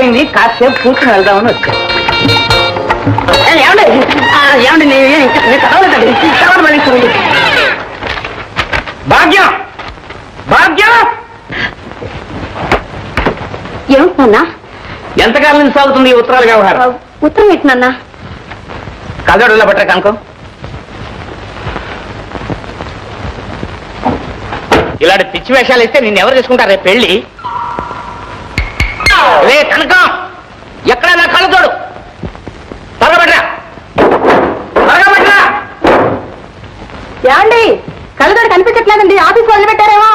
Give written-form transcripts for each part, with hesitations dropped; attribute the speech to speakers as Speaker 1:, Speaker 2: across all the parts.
Speaker 1: అయింది, కాసేపు కూర్చుని వెళ్దామని వచ్చాను. భాగ్యం, భాగ్యం,
Speaker 2: ఏమిటన్నా?
Speaker 1: ఎంతకాలం నుంచి సాగుతుంది ఈ ఉత్తరాల వ్యవహారం?
Speaker 2: ఉత్తరం ఏంటన్నా?
Speaker 1: కదడులా పట్ట కనుకో. ఇలాంటి పిచ్చి వేషాలు ఇస్తే నిన్ను ఎవరు చేసుకుంటారు రేపు పెళ్లి? రే కనకం, ఎక్కడ నా కళ్ళు తోడు, త్వరగబట్రా, త్వరగబట్రా.
Speaker 2: ఏమండి, కళ్ళతోడు కనిపించట్లేదండి, ఆఫీస్ వదిలి పెట్టారేమో.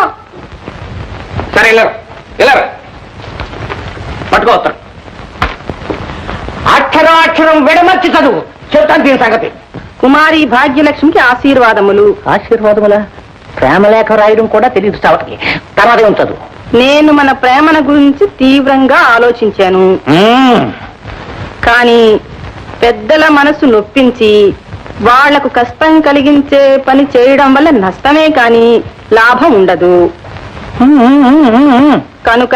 Speaker 1: సరే వెళ్ళరు, వెళ్ళరు, పట్టుకోవస్తాడు. అక్షరం అక్షరం విడమర్చి చదువు, చెప్తాను దీని సంగతి.
Speaker 2: కుమారి భాగ్యలక్ష్మికి ఆశీర్వాదములు.
Speaker 1: ఆశీర్వాదములా? ప్రేమలేఖ రాయడం కూడా తెలియదు చావటికి. తర్వాత ఏం చదువు.
Speaker 2: నేను మన ప్రేమల గురించి తీవ్రంగా ఆలోచించాను, కానీ పెద్దల మనసు నొప్పించి వాళ్లకు కష్టం కలిగించే పని చేయడం వల్ల నష్టమే కాని లాభం ఉండదు. కనుక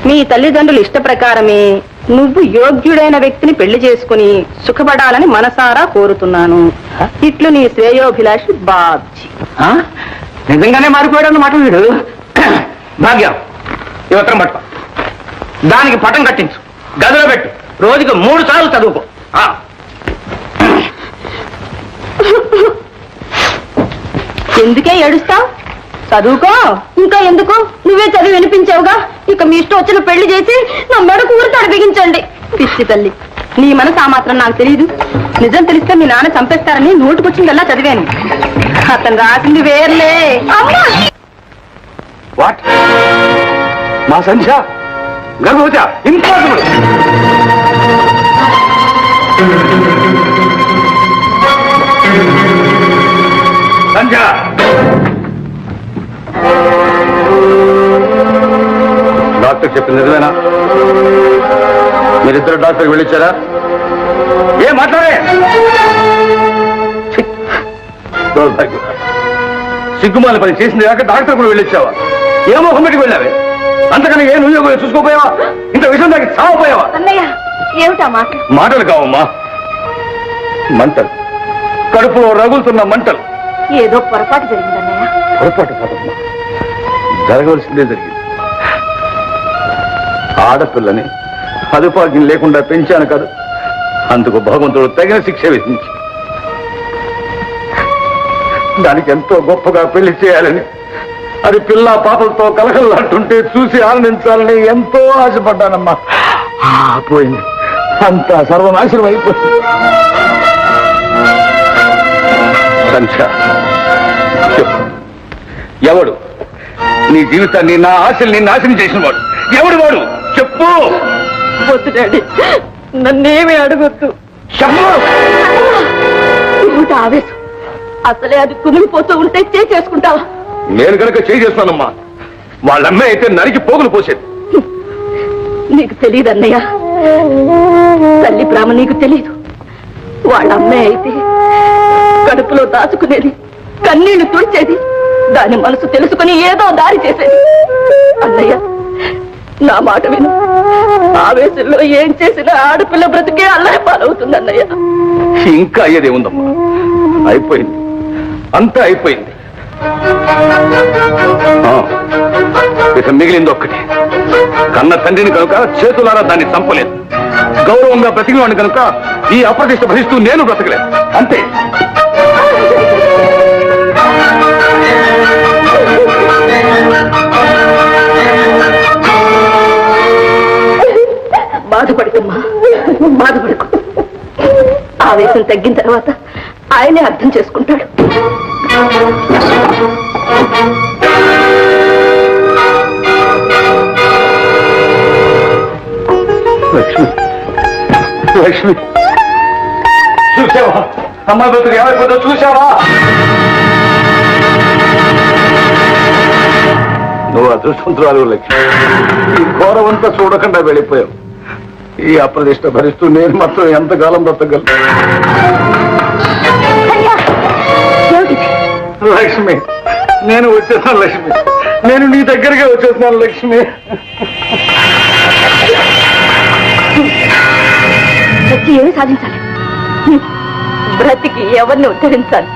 Speaker 2: మీ తల్లిదండ్రులు ఇష్ట ప్రకారమే నువ్వు యోగ్యుడైన వ్యక్తిని పెళ్లి చేసుకుని సుఖపడాలని మనసారా కోరుతున్నాను. ఇట్లు నీ శ్రేయోభిలాషి బాబ్జీ.
Speaker 1: నిజంగానే మారిపోయాడన్నమాట వీడు. భాగ్యం, ఈ ఉత్తరం పట్టుకో, దానికి పటం కట్టించు, గదిలో పెట్టు, రోజుకి 3 సార్లు చదువుకో.
Speaker 2: ఎందుకే ఏడుస్తావు? చదువుకో. ఇంకా ఎందుకు? నువ్వే చదివి వినిపించావుగా, ఇక మీ ఇష్టం వచ్చిన పెళ్లి చేసి నా మెడకు ఊరితాడు బిగించండి. పిచ్చి తల్లి, నీ మనసు ఆ మాత్రం నాకు తెలియదు. నిజం తెలిస్తే మీ నాన్న చంపేస్తారని నోటుకొచ్చిందల్లా చదివాను. అతను రాసింది వేర్లే.
Speaker 1: వాట్? మా సంధ్య గర్భవతి? ఇంపాసిబుల్. సంధ్య, డాక్టర్ చెప్పింది నిజమేనా? మీరిద్దరు డాక్టర్కి వెళ్ళిచ్చారా? ఏం మాట్లాడే? సిగ్గుమాల పని చేసింది కాక డాక్టర్ కూడా వెళ్ళిచ్చావా? ఏ మొహం పెట్టి వెళ్ళావే? అంతకన్నా ఏ నువ్వు చూసుకోపోయావా? ఇంత విషయం దానికి చావపోయావా?
Speaker 2: ఏమిటా
Speaker 1: మాటలు కావమ్మా, మంటలు, కడుపులో రగులుతున్న మంటలు.
Speaker 2: ఏదో పొరపాటు జరిగిందన్నయ్య.
Speaker 1: పొరపాటు కాదమ్మా, జరగవలసిందే జరిగింది. ఆడపిల్లని అదుపాజ్ఞం లేకుండా పెంచాను కాదు, అందుకు భగవంతుడు తగిన శిక్ష విధించి దానికి ఎంతో గొప్పగా పెళ్లి చేయాలని, అది పిల్ల పాపలతో కలకల్లాంటుంటే చూసి ఆనందించాలని ఎంతో ఆశపడ్డానమ్మా. పోయింది, అంతా సర్వనాశనం అయిపోయింది. సంఖ్య, ఎవడు నీ జీవితాన్ని, నా ఆశల్ని నాశనం చేసిన వాడు ఎవడు? వాడు చెప్పు.
Speaker 2: వద్దు డాడీ, నన్నేమీ అడగొద్దు.
Speaker 1: చెప్పు.
Speaker 2: ఆవేశం, అసలే అది కుమిలిపోతూ ఉంటే చేసుకుంటావా?
Speaker 1: నేను కనుక చేస్తున్నానమ్మా, వాళ్ళమ్మే అయితే నరికి పోగులు పోసేది.
Speaker 2: నీకు తెలియదు అన్నయ్య, తల్లి ప్రేమ నీకు తెలీదు. వాళ్ళ అమ్మాయి అయితే కడుపులో దాచుకునేది, కన్నీళ్లు తుడిచేది, దాని మనసు తెలుసుకుని ఏదో దారి చేసేది. అన్నయ్య, నా మాట విను. ఆవేశంలో ఏం చేసినా ఆడపిల్ల బ్రతికే అల్లరి పాలవుతుంది అన్నయ్య.
Speaker 1: ఇంకా అయ్యేదే ఉందమ్మా, అయిపోయింది, అంతా అయిపోయింది. ఇక మిగిలింది ఒక్కటి. కన్న తండ్రిని కనుక చేతులారా దాన్ని చంపలేదు, గౌరవంగా బ్రతికిన వాడిని కనుక ఈ అప్రతిష్ట భరిస్తూ నేను బ్రతకలేదు, అంతే.
Speaker 2: బాధపడుకమ్మా, బాధపడుకు. ఆవేశం తగ్గిన తర్వాత ఆయనే అర్థం చేసుకుంటాడు.
Speaker 1: లక్ష్మి, లక్ష్మి, చూసావా అమ్మ బ్రతుకు ఏమైపోతుందో చూసావా? నువ్వు అదృష్టవంతురాలు లక్ష్మి. ఈ ఘోరవంతా చూడకుండా వెళ్ళిపోయావు. ఈ అప్రదిష్ట భరిస్తూ నేను మాత్రం ఎంతకాలం బ్రతకగలను? లక్ష్మి, నేను వచ్చేసాను లక్ష్మి, నేను నీ దగ్గరగా వచ్చేస్తున్నాను లక్ష్మి.
Speaker 2: వచ్చి ఏమి సాధించాలి? బ్రతికి ఎవరిని ఉద్ధరించాలి?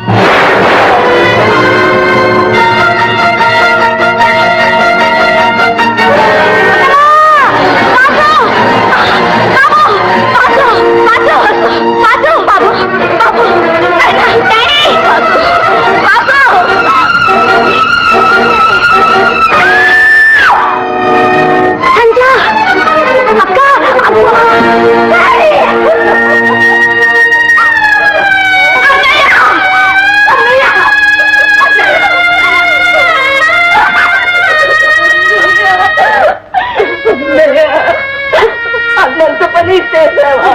Speaker 2: అన్నంత పని చేసావా?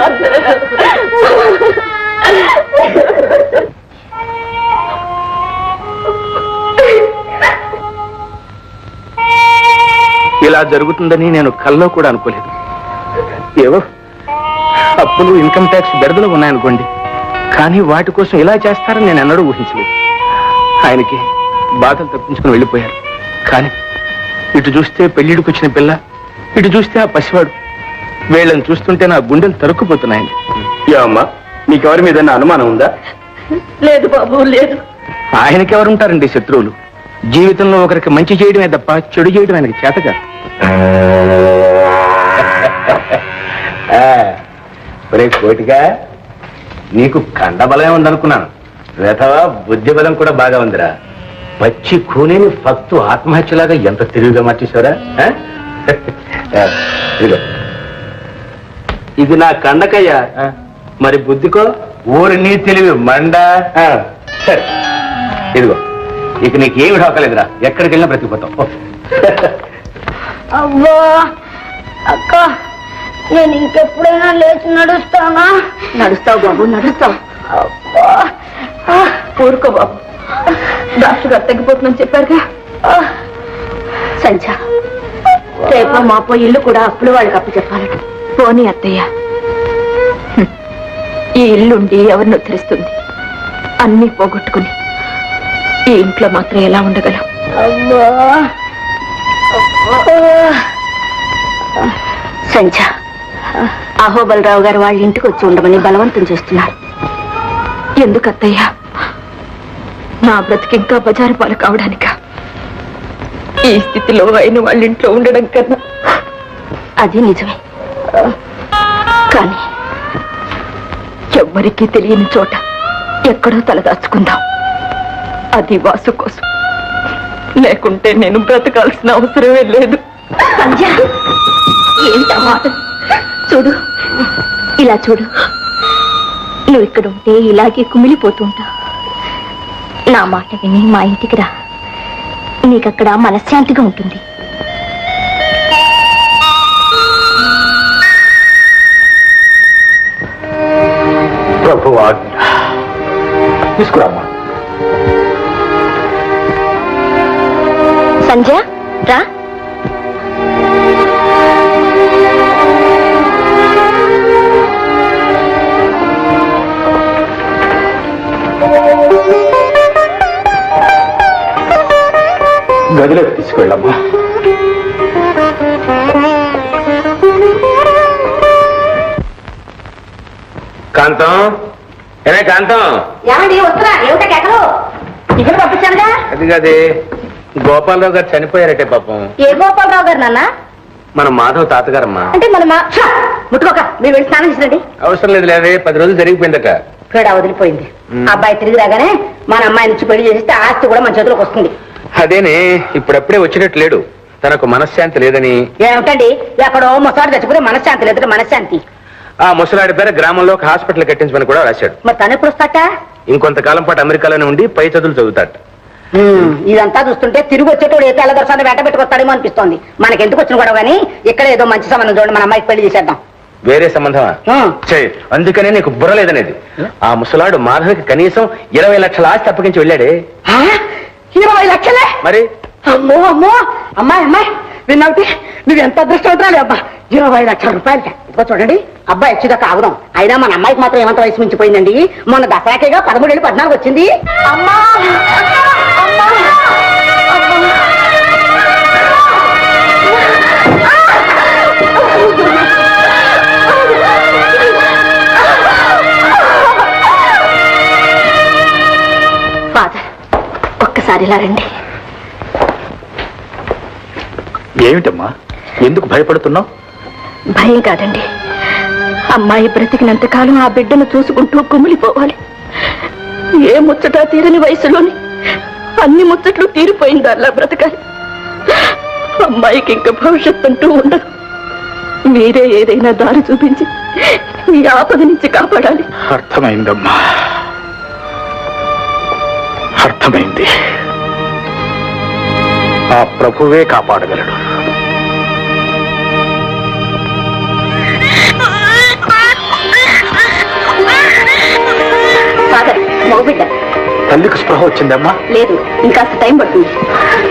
Speaker 1: ఇలా జరుగుతుందని నేను కల్లో కూడా అనుకోలేదు. ఏవో అప్పులు, ఇన్కమ్ ట్యాక్స్ బెడదలు ఉన్నాయనుకోండి, కానీ వాటి కోసం ఇలా చేస్తారని నేను ఎన్నడూ ఊహించలేదు. ఆయనకి బాధలు తప్పించుకుని వెళ్ళిపోయారు. కానీ ఇటు చూస్తే పెళ్లిడికి వచ్చిన పిల్ల, ఇటు చూస్తే ఆ పసివాడు, వీళ్ళని చూస్తుంటే నా గుండెలు తరుక్కుపోతున్నాయండి. అమ్మా, నీకెవరి మీద అనుమానం ఉందా?
Speaker 2: లేదు బాబు, లేదు.
Speaker 1: ఆయనకెవరుంటారండి శత్రువులు? జీవితంలో ఒకరికి మంచి చేయడమే తప్ప చెడు చేయడం ఆయనకి చేతగా. కోటిగా నీకు కండబలమే ఉందనుకున్నాను. వేతవా బుద్ధి బలం కూడా బాగా ఉందిరా. పచ్చి కూనేని ఫక్తు ఆత్మహత్యలాగా ఎంత తెలివిగా మార్చేశారా? ఇది నా కండకయ్యా, మరి బుద్ధికో ఊరి నీ తెలివి మండ. సరే ఇదిగో, ఇక నీకేమి ఢోకలేదురా, ఎక్కడికి వెళ్ళినా బ్రతికిపోతావు.
Speaker 2: అవ్వా అక్క, నేను ఇంకెప్పుడైనా లేచి నడుస్తానా? నడుస్తావు బాబు, నడుస్తావు. ఊరుకో బాబు, డాక్టర్ గారు తగ్గిపోతుందని చెప్పారుగా. సంచ రేపో మాపో ఇల్లు కూడా అప్పుడు వాళ్ళకి అప్పు చెప్పాలట. పోనీ అత్తయ్య, ఈ ఇల్లుండి ఎవరిని ఉద్ధరిస్తుంది? అన్నీ పోగొట్టుకుని ఈ ఇంట్లో మాత్రం ఎలా ఉండగలం? సంచ, అహోబలరావు గారు వాళ్ళ ఇంటికి వచ్చి ఉండమని బలవంతం చేస్తున్నారు. ఎందుకు అత్తయ్య? నా బ్రతికి ఇంకా బజారు పాలు కావడానిక? ఈ స్థితిలో అయిన వాళ్ళ ఇంట్లో ఉండడం కన్నా. అది నిజమే, కానీ ఎవ్వరికీ తెలియని చోట ఎక్కడో తలదాచుకుందాం. అది వాసు కోసం, లేకుంటే నేను బ్రతకాల్సిన అవసరమే లేదు. ఏంటా మాట? చూడు, ఇలా చూడు. నువ్వు ఇక్కడ ఉంటే ఇలాగే కుమిలిపోతుంటా. నా మాట విని మా ఇంటికి రా, నీకక్కడ మనశ్శాంతిగా ఉంటుంది.
Speaker 1: ప్రభు తీసుకురామ్మా.
Speaker 2: సంజయ్ రా.
Speaker 1: గదిలోకి తీసుకెళ్ళమ్మా. కాంతం, ఏమే కాంతం?
Speaker 2: ఏమండి వస్తున్నా? ఏమిటా కేకలు? ఇక్కడ పంపించానుగా.
Speaker 1: అది కాదే, గోపాలరావు గారు చనిపోయారటే పాపం.
Speaker 2: ఏ గోపాలరావు గారు నాన్న?
Speaker 1: మన మాధవ్ తాతగారమ్మా.
Speaker 2: అంటే మన ముట్టుకోక మీరు వెళ్ళి స్నానం చేసినండి.
Speaker 1: అవసరం లేదు లేదే, 10 రోజులు జరిగిపోయిందట.
Speaker 2: కూడా వదిలిపోయింది. అబ్బాయి తిరిగి రాగానే మన అమ్మాయి నుంచి పెళ్లి చేస్తే ఆస్తి కూడా మన చేతిలోకి వస్తుంది.
Speaker 1: అదేనే, ఇప్పుడప్పుడే వచ్చినట్టు లేడు. తనకు మనశ్శాంతి లేదని.
Speaker 2: ఏమిటండి, ఎక్కడో ముసలాడు చచ్చిపోతే మనశ్శాంతి లేదు. మనశ్శాంతి
Speaker 1: ఆ ముసలాడి పేర గ్రామంలో ఒక హాస్పిటల్ కట్టించమని కూడా రాశాడు.
Speaker 2: మరి తను ఎప్పుడు వస్తాట?
Speaker 1: ఇంకొంతకాలం పాటు అమెరికాలోనే ఉండి పై చదువులు చదువుతాట.
Speaker 2: ఇదంతా చూస్తుంటే తిరిగి వచ్చేటోడు ఏ తెల్లదర్శనాన్ని వెంట పెట్టుకొస్తాడేమో అనిపిస్తోంది. మనకి ఎందుకు వచ్చిన గొడవ కానీ ఇక్కడ ఏదో మంచి సంబంధం చూడండి, మన అమ్మాయికి పెళ్లి చేసేద్దాం.
Speaker 1: వేరే సంబంధమా? అందుకనే నీకు బుర్ర లేదనేది. ఆ ముసలాడు మాధవికి కనీసం 20 లక్షల ఆస్తి అప్పగించి వెళ్ళాడే.
Speaker 2: 20 లక్షలే?
Speaker 1: మరి
Speaker 2: అమ్మో అమ్మో, అమ్మాయి అమ్మాయి విన్నావుటి, నువ్వు ఎంత అదృష్టవంతురాలి అబ్బా. 20 లక్షల రూపాయలు. ఇదిగో చూడండి, అబ్బాయి వచ్చేదాకా ఆగుదాం. అయినా మన అమ్మాయికి మాత్రం ఏమంత వయసు మించిపోయిందండి. మొన్న దసరాకేగా 13 ఏళ్ళు 14 వచ్చింది. అమ్మా ఒకసారి ఇలా రండి.
Speaker 1: ఏమిటమ్మా, ఎందుకు భయపడుతున్నావు?
Speaker 2: భయం కాదండి, అమ్మాయి బ్రతికినంత కాలం ఆ బిడ్డను చూసుకుంటూ కుమిలిపోవాలి. ఏ ముచ్చట తీరని వయసులోని అన్ని ముచ్చట్లు తీరిపోయింది అలా బ్రతకాలి. అమ్మాయికి ఇంకా భవిష్యత్తు అంటూ ఉండదు. మీరే ఏదైనా దారి చూపించి ఈ ఆపద నుంచి కాపాడాలి.
Speaker 1: అర్థమైందమ్మా, అర్థమైంది. ఆ ప్రభువే కాపాడగలడు.
Speaker 2: ఫాదర్, మగబిడ్డ.
Speaker 1: తల్లికి స్పృహ వచ్చిందమ్మా?
Speaker 2: లేదు, ఇంకాస్త టైం పడుతుంది.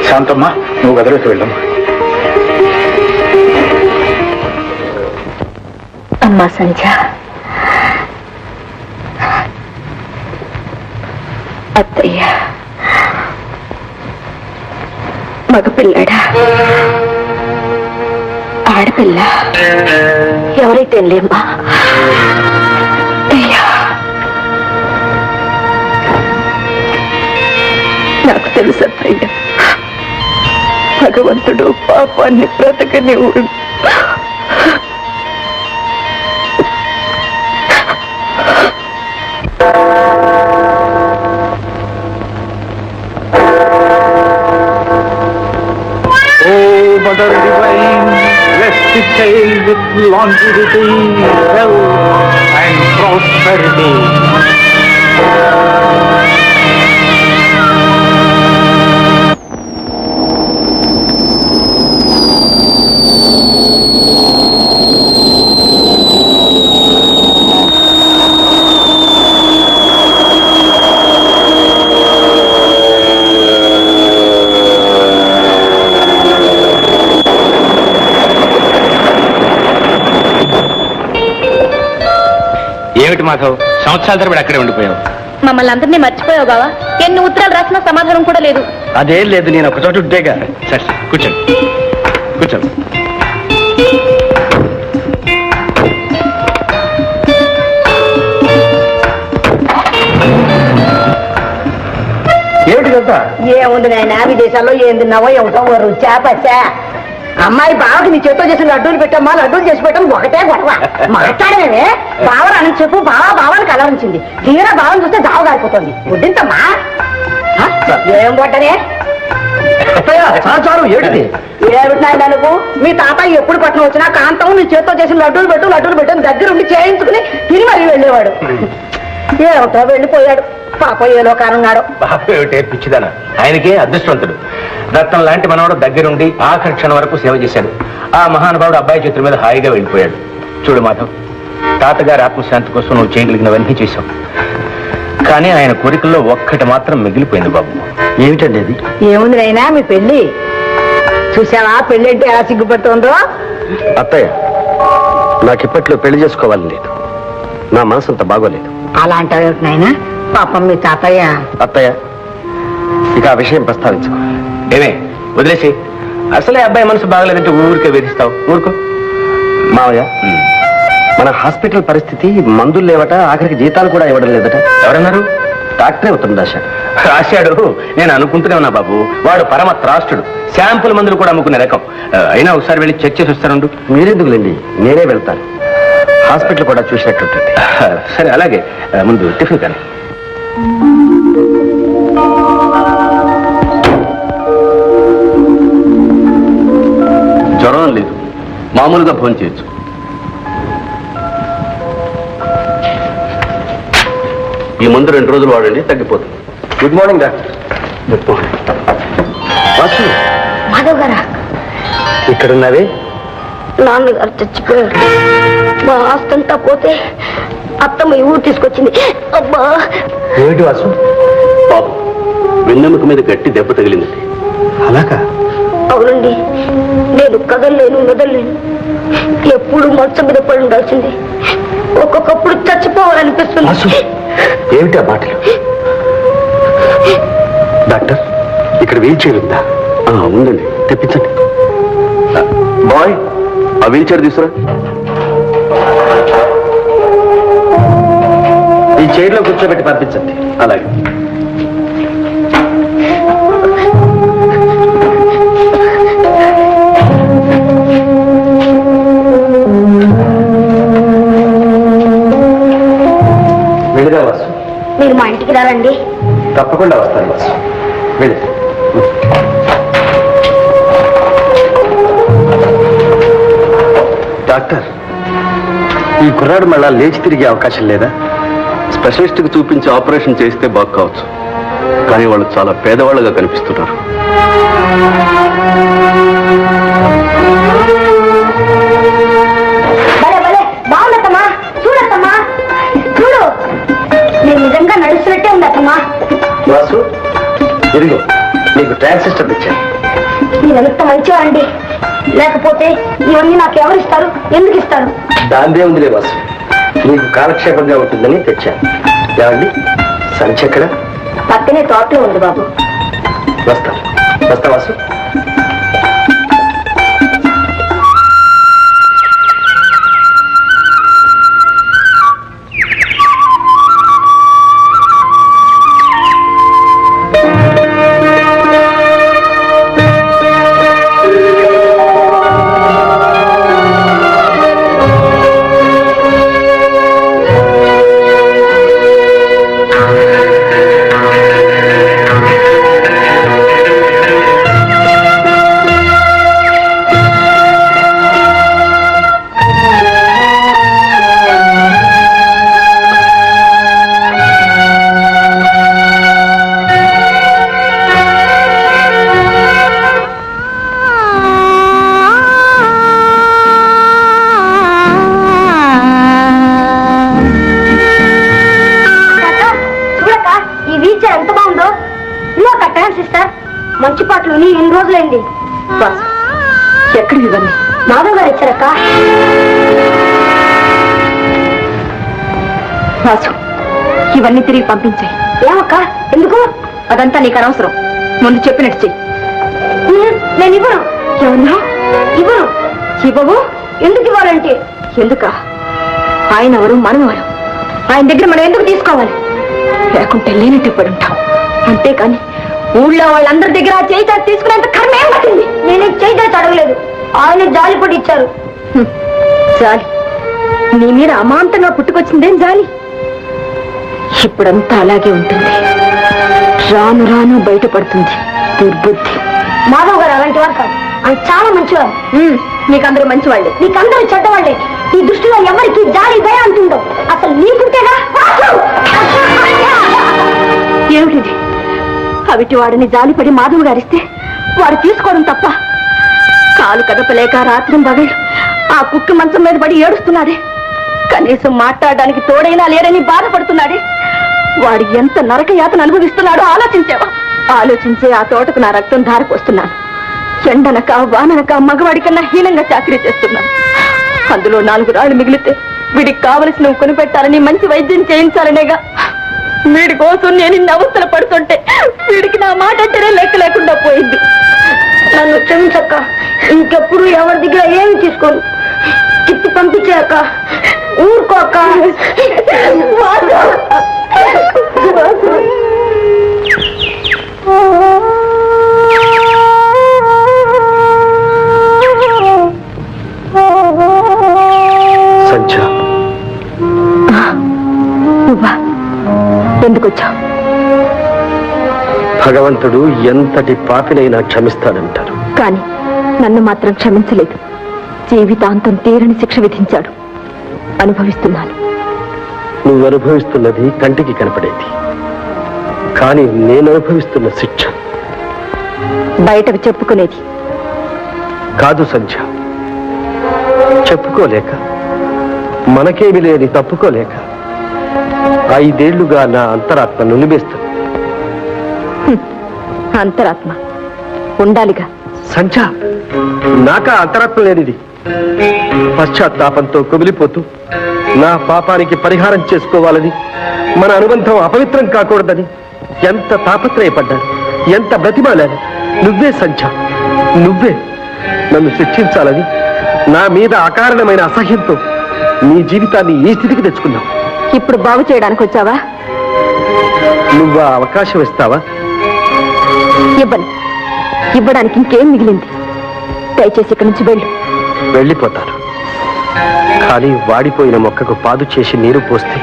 Speaker 1: శాంతమ్మ, నువ్వు గదిలోకి వెళ్ళమ్మా.
Speaker 2: అమ్మా సంధ్య, అత్తయ్య మగపిల్లాడా ఆడపిల్ల ఎవరైతే లేమ్మా. అయ్యా, నాకు తెలుసు అత్తయ్య, భగవంతుడు పాపాన్ని బ్రతకనివ్వడు.
Speaker 1: Mother divine, bless the child with longevity, health and prosperity. ఏమిటి మాధవ్, సంవత్సరాల తరబడి అక్కడే ఉండిపోయావు?
Speaker 2: మమ్మల్ని అందరినీ మర్చిపోయావు బావా. ఎన్ని ఉత్తరాలు రాసినా సమాధానం కూడా లేదు.
Speaker 1: అదేం లేదు, నేను ఒక చోట ఉంటేగా. సరే కూర్చోండి, కూర్చోండి. ఏమిటి కదా?
Speaker 3: ఏముంది నాయన, విదేశాల్లో ఏంది నవ్వ ఏమిటో రుచా పచ్చా. అమ్మాయి బావకి నీ చేతితో చేసిన లడ్డూలు పెట్టమ్మా, లడ్డూలు చేసి పెట్టడం ఒకటే గొడవ. మాట్లాడమే బావని అని చెప్పు, బావాని కలరించింది. తీరా బావని చూస్తే దావ గారిపోతుంది. వడ్డించమ్మా. ఏం కొట్టనే
Speaker 1: ఏమిటి
Speaker 3: ఏమిటి నాయన నువ్వు? మీ తాతయ్య ఎప్పుడు పట్టణం వచ్చినా కాంతం నీ చేతితో చేసిన లడ్డూలు పెట్టు దగ్గర ఉండి చేయించుకుని తిని మరీ వెళ్ళేవాడు. ఏమిటో వెళ్ళిపోయాడు పాప, ఏలో కారణాడు.
Speaker 1: బాబు ఏమిటే పిచ్చిదాన, ఆయనకే అదృష్టవంతుడు. రత్నం లాంటి మనవాడు దగ్గరుండి ఆఖరి క్షణం వరకు సేవ చేశాడు. ఆ మహానుభావుడు అబ్బాయి చేతుల మీద హాయిగా వెళ్ళిపోయాడు. చూడు మాధవ్, తాతగారి ఆత్మశాంతి కోసం నువ్వు చేయగలిగినవన్నీ చేశావు. కానీ ఆయన కోరికల్లో ఒక్కటి మాత్రం మిగిలిపోయింది బాబు. ఏమిటండి అది?
Speaker 3: ఏముంది నైనా, మీ పెళ్లి చూసావా? పెళ్లి అంటే ఎలా సిగ్గుపడుతుందో.
Speaker 1: అత్తయ్య, నాకు ఇప్పట్లో పెళ్లి చేసుకోవాలని లేదు. నా మనసు అంత బాగోలేదు.
Speaker 3: అలా అంటావు నాయనా? పాపం మీ తాతయ్య.
Speaker 1: అత్తయ్య, ఇక ఆ విషయం ప్రస్తావించుకో. ఏమే వదిలేసి, అసలే అబ్బాయి మనసు బాగలేదంటే ఊరికే వేధిస్తావు. ఊరుకో. మావయ్య, మన హాస్పిటల్ పరిస్థితి మందులు లేవట, ఆఖరికి జీతాలు కూడా ఇవ్వడం లేదట. ఎవరన్నారు? డాక్టరే ఉత్తరం రాశాడు. నేను అనుకుంటూనే ఉన్నా బాబు, వాడు పరమ త్రాష్టుడు. శాంపుల్ మందులు కూడా అమ్ముకునే రకం. అయినా ఒకసారి వెళ్ళి చెక్ చేసి వస్తానుండు. మీరెందుకులేండి, నేనే వెళ్తాను. హాస్పిటల్ కూడా చూసినట్టుంటుంది. సరే అలాగే, ముందు టిఫిన్ కానీ. జ్వరం లేదు, మామూలుగా ఫోన్ చేయొచ్చు. ఈ మందు 2 రోజులు వాడండి, తగ్గిపోతుంది. Good morning doctor. Good morning.
Speaker 3: Madhav గారా?
Speaker 1: ఇక్కడున్నావే?
Speaker 2: నాన్నగారు చచ్చిపోయారు. మా ఆస్తంతా పోతే అత్తమ్మ ఈ ఊరు తీసుకొచ్చింది. అబ్బా,
Speaker 1: ఏమిటి వాసు? బాబు, వెన్నెముక మీద గట్టి దెబ్బ తగిలింది. అలాగా?
Speaker 2: అవునండి, నేను కదలలేను, మెదలేను. ఎప్పుడు మంచం మీద పడి ఉండాల్సింది. ఒక్కొక్కప్పుడు చచ్చిపోవాలనిపిస్తుంది.
Speaker 1: ఏమిటి ఆ మాటలు? డాక్టర్, ఇక్కడ వీల్ చైర్ ఉందా? ఉందండి, తెప్పించండి. బాయ్, ఆ వీల్ చైర్ తీసుకురా. ఈ చైర్లో కూర్చోబెట్టి పంపించండి. అలాగే
Speaker 3: మీరు మా ఇంటికి రారండి?
Speaker 1: తప్పకుండా వస్తాను వాసు. వెళ్ళు. డాక్టర్, ఈ కుర్రాడు మళ్ళా లేచి తిరిగే అవకాశం లేదా?
Speaker 4: స్పెషలిస్ట్కి చూపించి ఆపరేషన్ చేస్తే బాగు కావచ్చు, కానీ వాళ్ళు చాలా పేదవాళ్ళగా కనిపిస్తున్నారు.
Speaker 3: బాగుందమ్మా, చూడమ్మా, చూడు, నేను నిజంగా నడుస్తున్నట్టే ఉందమ్మా.
Speaker 1: వాసు, ఇదిగో నీకు ట్రాన్సిస్టర్ ఇచ్చాను.
Speaker 3: మీరెంత మంచివారండి. లేకపోతే ఇవన్నీ నాకు ఎవరు ఇస్తారు, ఎందుకు ఇస్తారు?
Speaker 1: దాందే ఉందిలే వాసు, నీకు కాలక్షేపంగా ఉంటుందని తెచ్చాను. ఏమండి, సంచి ఎక్కడ?
Speaker 3: పక్కనే తోటలో ఉంది బాబు.
Speaker 1: వస్తా వాసు.
Speaker 3: మంచి పాటలు నీ ఎన్ని రోజులైంది?
Speaker 2: ఎక్కడ ఇవన్నీ?
Speaker 3: మాధవ్ గారు ఇచ్చారక్క.
Speaker 2: వాసు, ఇవన్నీ తిరిగి పంపించాయి.
Speaker 3: ఏమక్క? ఎందుకు?
Speaker 2: అదంతా నీకు అనవసరం. ముందు చెప్పినట్టు చెయ్యి.
Speaker 3: నేను ఇవ్వను.
Speaker 2: ఏమన్నా?
Speaker 3: ఇవ్వను.
Speaker 2: ఇవ్వవు?
Speaker 3: ఎందుకు ఇవ్వాలంటే?
Speaker 2: ఎందుక? ఆయన ఎవరు, మనం ఎవరు? ఆయన దగ్గర మనం ఎందుకు తీసుకోవాలి? లేకుంటే లేనట్టు పడి ఉంటాం. అంతేకాని ఊళ్ళో వాళ్ళందరి దగ్గర ఆ చేయి చాచి తీసుకునేంత కర్మ ఏం పట్టింది?
Speaker 3: నేనే చేయి చాచి అడగలేదు, ఆయన జాలి పడి ఇచ్చారు.
Speaker 2: జాలి? నీ మీద అమాంతంగా పుట్టుకొచ్చిందేం జాలి? ఇప్పుడంతా అలాగే ఉంటుంది. రాను రాను బయటపడుతుంది దుర్బుద్ధి.
Speaker 3: మాధవ్ గారు అలాంటి వారు కాదు, ఆయన చాలా మంచివారు.
Speaker 2: నీకందరూ మంచివాళ్ళే,
Speaker 3: నీకందరూ చెడ్డవాళ్ళే. ఈ దృష్టిలో ఎవరికి జాలి దయ అంటుండో. అసలు నీకుంటేగా.
Speaker 2: ఏమిటిది? అవిటి వాడిని జాలిపడి మాధవ్ గారిస్తే వాడు తీసుకోవడం తప్ప? కాలు కదపలేక రాత్రి పగలు ఆ కుక్క మంచం మీద పడి ఏడుస్తున్నాడే. కనీసం మాట్లాడడానికి తోడైనా లేరని బాధపడుతున్నాడే. వాడు ఎంత నరక యాతన అనుభవిస్తున్నాడో ఆలోచించేవా? ఆలోచించే ఆ తోటకు నా రక్తం ధారపోస్తున్నాను. ఎండనక వాననక మగవాడి కన్నా హీనంగా చాకరీ చేస్తున్నాను. అందులో 4 రాళ్ళు మిగిలితే వీడికి కావలసినవి కొనిపెట్టాలని, మంచి వైద్యం చేయించాలనేగా. వీడి కోసం నేను ఇన్ని అవస్థలు పడుతుంటే వీడికి నా మాట అంటేనే లెక్క లేకుండా పోయింది.
Speaker 3: నన్ను క్షమించక్క, ఇంకెప్పుడు ఎవరి దగ్గర ఏమి తీసుకోను. తిప్పి పంపించాక ఊరుకోక.
Speaker 1: సంధ్య,
Speaker 2: నువ్వా? ఎందుకు వచ్చావు?
Speaker 1: భగవంతుడు ఎంతటి పాపినైనా క్షమిస్తాడంటారు,
Speaker 2: కానీ నన్ను మాత్రం క్షమించలేదు. జీవితాంతం తీరని శిక్ష విధించాడు. అనుభవిస్తున్నాను.
Speaker 1: నువ్వు అనుభవిస్తున్నది కంటికి కనపడేది, కానీ నేను అనుభవిస్తున్న శిక్ష
Speaker 2: బయటకు చెప్పుకునేది
Speaker 1: కాదు సంధ్య. చెప్పుకోలేక, మనకేమి లేని తప్పుకోలేక 5 ఏళ్లుగా నా అంతరాత్మ నులిమేస్తుంది.
Speaker 2: అంతరాత్మ ఉండాలిగా.
Speaker 1: సంధ్య, నాకా అంతరాత్మ లేనిది. పశ్చాత్తాపంతో కుమిలిపోతూ నా పాపానికి పరిహారం చేసుకోవాలని, మన అనుబంధం అపవిత్రం కాకూడదని ఎంత తాపత్రయపడ్డాను, ఎంత బ్రతిమాలాను. నువ్వే సంధ్య, నువ్వే నన్ను శిక్షించాలని నా మీద అకారణమైన అసహ్యంతో నీ జీవితాన్ని ఈ స్థితికి తెచ్చుకున్నావు.
Speaker 2: ఇప్పుడు బాగు చేయడానికి వచ్చావా?
Speaker 1: నువ్వు ఆ అవకాశం ఇస్తావా?
Speaker 2: ఇవ్వను. ఇవ్వడానికి ఇంకేం మిగిలింది? దయచేసి ఇక్కడి నుంచి వెళ్ళు.
Speaker 1: వెళ్ళిపోతాను, కానీ వాడిపోయిన మొక్కకు పాదు చేసి నీరు పోస్తే